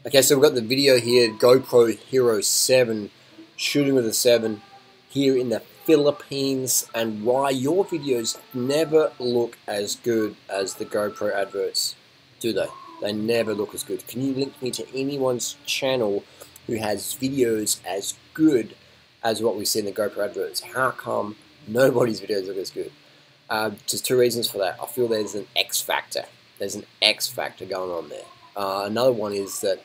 Okay, so we've got the video here, GoPro Hero7, shooting with a 7 here in the Philippines, and why your videos never look as good as the GoPro adverts, do they? They never look as good. Can you link me to anyone's channel who has videos as good as what we see in the GoPro adverts? How come nobody's videos look as good? Just two reasons for that. I feel there's an X factor. There's an X factor going on there. Another one is that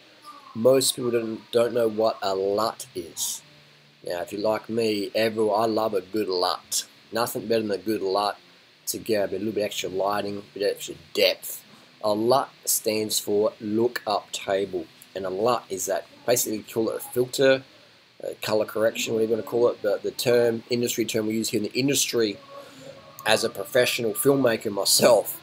most people don't know what a LUT is. Now, if you're like me, I love a good LUT. Nothing better than a good LUT to get a little bit extra lighting, a bit extra depth. A LUT stands for lookup table, and a LUT is that basically call it a filter, color correction, whatever you want to call it. But the industry term we use here in the industry, as a professional filmmaker myself,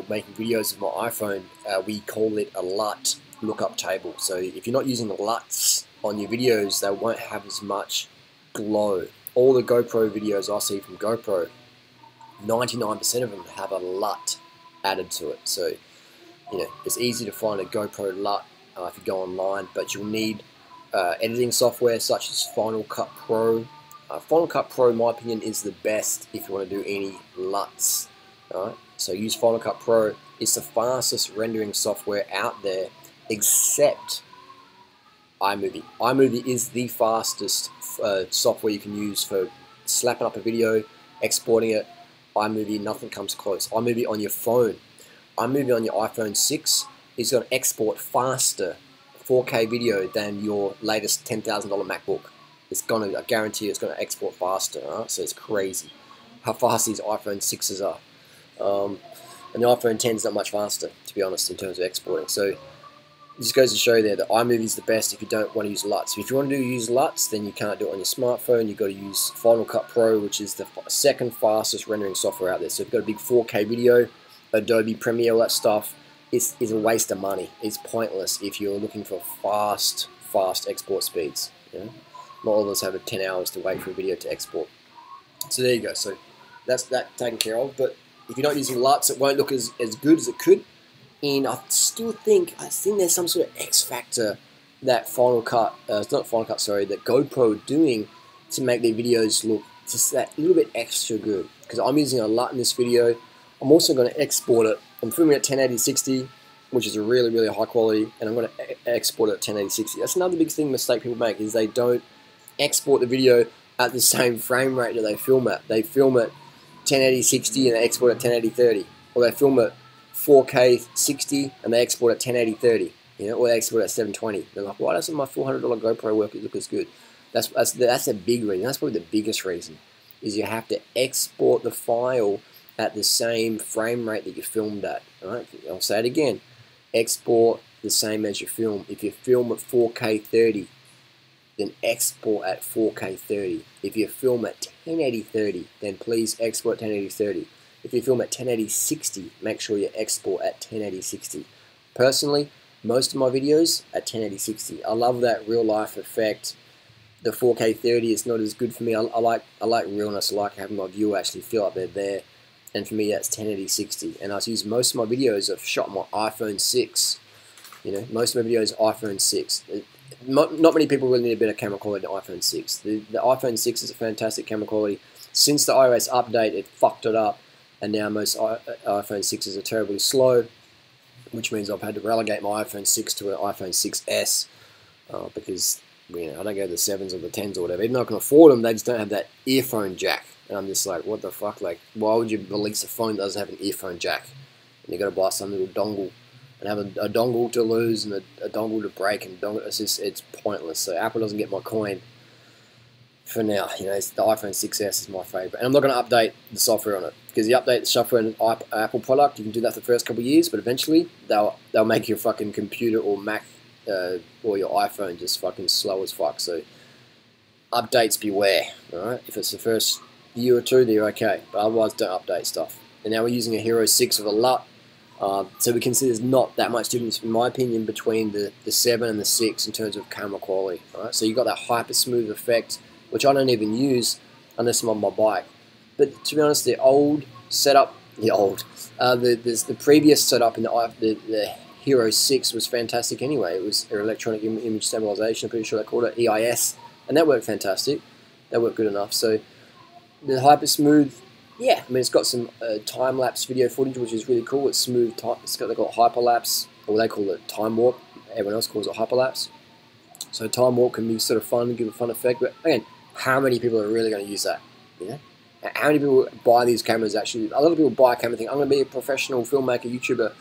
making videos with my iPhone, we call it a LUT, lookup table. So if you're not using the LUTs on your videos, they won't have as much glow. All the GoPro videos I see from GoPro, 99% of them have a LUT added to it. So it's easy to find a GoPro LUT if you go online, but you'll need editing software such as Final Cut Pro. Final Cut Pro, in my opinion, is the best if you want to do any LUTs. Alright? So use Final Cut Pro. It's the fastest rendering software out there, except iMovie. iMovie is the fastest software you can use for slapping up a video, exporting it. iMovie, nothing comes close. iMovie on your phone, iMovie on your iPhone 6 is going to export faster 4K video than your latest $10,000 MacBook. I guarantee you it's going to export faster. Right? So it's crazy how fast these iPhone 6s are. And the iPhone 10 is not much faster, to be honest, in terms of exporting. So it just goes to show there that iMovie is the best if you don't want to use LUTs. If you want to use LUTs, then you can't do it on your smartphone. You've got to use Final Cut Pro, which is the second fastest rendering software out there. So if you've got a big 4K video, Adobe Premiere, all that stuff, is a waste of money. It's pointless if you're looking for fast export speeds. Not all of us have 10 hours to wait for a video to export. So there you go. So that's that taken care of. But if you're not using LUTs, it won't look as good as it could. And I still think there's some sort of X factor that that GoPro are doing to make their videos look just that little bit extra good. Because I'm using a LUT in this video. I'm also going to export it. I'm filming at 1080-60, which is a really, really high quality, and I'm going to export it at 1080-60. That's another big mistake people make, is they don't export the video at the same frame rate that they film at. They film at 1080-60 and they export at 1080-30, or they film at 4K 60 and they export at 1080-30, or they export at 720. They're like, why doesn't my $400 GoPro work look as good? That's a big reason. That's probably the biggest reason, is you have to export the file at the same frame rate that you filmed at. All right? I'll say it again. Export the same as you film. If you film at 4K 30, then export at 4K 30. If you film at 1080-30, then please export 1080-30. If you film at 1080-60, make sure you export at 1080-60. Personally, most of my videos at 1080-60. I love that real life effect. The 4K 30 is not as good for me. I like realness. I like having my viewer actually feel like they're there. And for me, that's 1080-60. And I use most of my videos I've shot on my iPhone 6. Most of my videos iPhone 6. Not many people really need a better camera quality than iPhone 6. The iPhone 6 is a fantastic camera quality. Since the iOS update, it fucked it up, and now most iPhone 6s are terribly slow, which means I've had to relegate my iPhone 6 to an iPhone 6S because I don't go to the 7s or the 10s or whatever. Even though I can afford them, they just don't have that earphone jack. And I'm just like, what the fuck? Like, why would you release a phone that doesn't have an earphone jack? And you got to buy some little dongle and have a dongle to lose and a dongle to break, and it's pointless. So Apple doesn't get my coin for now. The iPhone 6S is my favorite, and I'm not going to update the software on it, because you update the software on an Apple product, you can do that for the first couple of years, but eventually they'll make your fucking computer or Mac or your iPhone just fucking slow as fuck. So updates beware. All right, if it's the first year or two, they're okay, but otherwise don't update stuff. And now we're using a Hero 6 with a LUT. So we can see there's not that much difference, in my opinion, between the 7 and the 6 in terms of camera quality. Right? So you've got that hyper smooth effect, which I don't even use unless I'm on my bike. But to be honest, the old setup, the previous setup in the Hero 6 was fantastic anyway. It was electronic image stabilization, I'm pretty sure they called it, EIS, and that worked fantastic. That worked good enough. So the Hyper Smooth, yeah, I mean, it's got some time-lapse video footage, which is really cool. It's smooth, they call it hyperlapse, or they call it time warp. Everyone else calls it hyperlapse. So time warp can be sort of fun, give a fun effect, but again, how many people are really going to use that? You know, how many people buy these cameras? Actually, a lot of people buy a camera, think I'm going to be a professional filmmaker, YouTuber,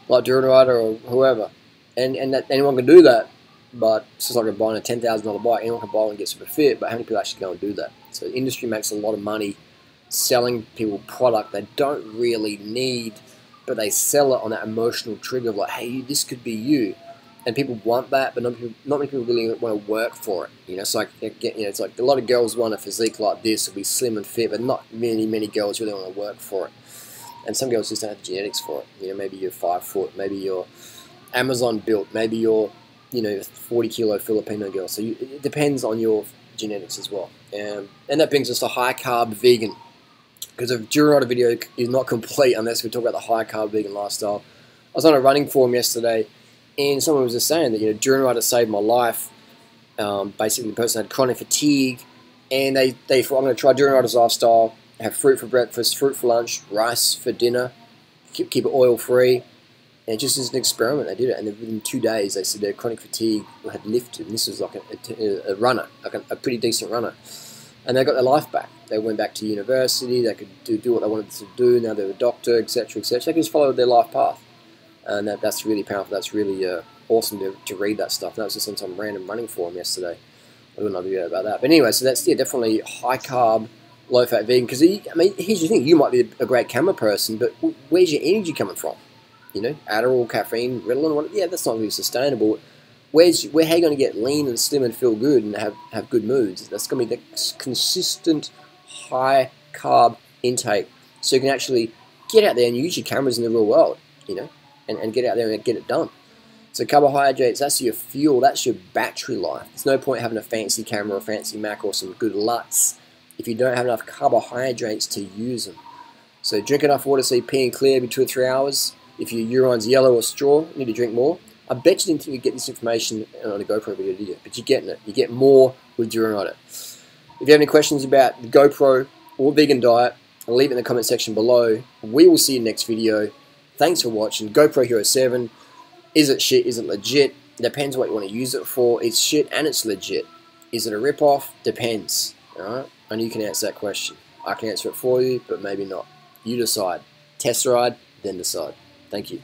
like durianrider or whoever, and that anyone can do that. But it's just like buying a $10,000 bike. Anyone can buy one and get super fit, but how many people actually go and do that? So the industry makes a lot of money selling people product they don't really need, but they sell it on that emotional trigger of like, hey, this could be you. And people want that, but not many people really want to work for it. You know, it's like, it's like a lot of girls want a physique like this to be slim and fit, but not many girls really want to work for it. And some girls just don't have the genetics for it. You know, maybe you're 5 foot, maybe you're Amazon built, maybe you're, you know, 40-kilo Filipino girl. So it depends on your genetics as well. And that brings us to high carb vegan, because a durianrider video is not complete unless we talk about the high carb vegan lifestyle. I was on a running forum yesterday, and someone was just saying that, you know, durianrider saved my life. Basically, the person had chronic fatigue, and they thought, I'm going to try durianrider's lifestyle, have fruit for breakfast, fruit for lunch, rice for dinner, keep it oil free. And just as an experiment, they did it, and within 2 days, they said their chronic fatigue had lifted. And this was like a runner, like a pretty decent runner, and they got their life back. They went back to university. They could do what they wanted to do. Now they're a doctor, etc., etc. They could just follow their life path, and that's really powerful. That's really awesome to read that stuff. That was just on some random running forum yesterday. I don't know about that, but anyway, so that's definitely high carb, low fat vegan. Because I mean, here's the thing: you might be a great camera person, but where's your energy coming from? You know, Adderall, caffeine, Ritalin, yeah, that's not really sustainable. How are you going to get lean and slim and feel good and have good moods? That's going to be the consistent high carb intake, so you can actually get out there and use your cameras in the real world, you know, and get out there and get it done. So carbohydrates, that's your fuel, that's your battery life. There's no point having a fancy camera or a fancy Mac or some good LUTs if you don't have enough carbohydrates to use them. So drink enough water so you're peeing clear every 2 or 3 hours. If your urine's yellow or straw, you need to drink more. I bet you didn't think you'd get this information on a GoPro video, did you? But you're getting it. You get more with durianrider. If you have any questions about the GoPro or vegan diet, leave it in the comment section below. We will see you next video. Thanks for watching. GoPro Hero7. Is it shit? Is it legit? It depends what you want to use it for. It's shit and it's legit. Is it a rip-off? Depends. Alright? And you can answer that question. I can answer it for you, but maybe not. You decide. Test ride, then decide. Thank you.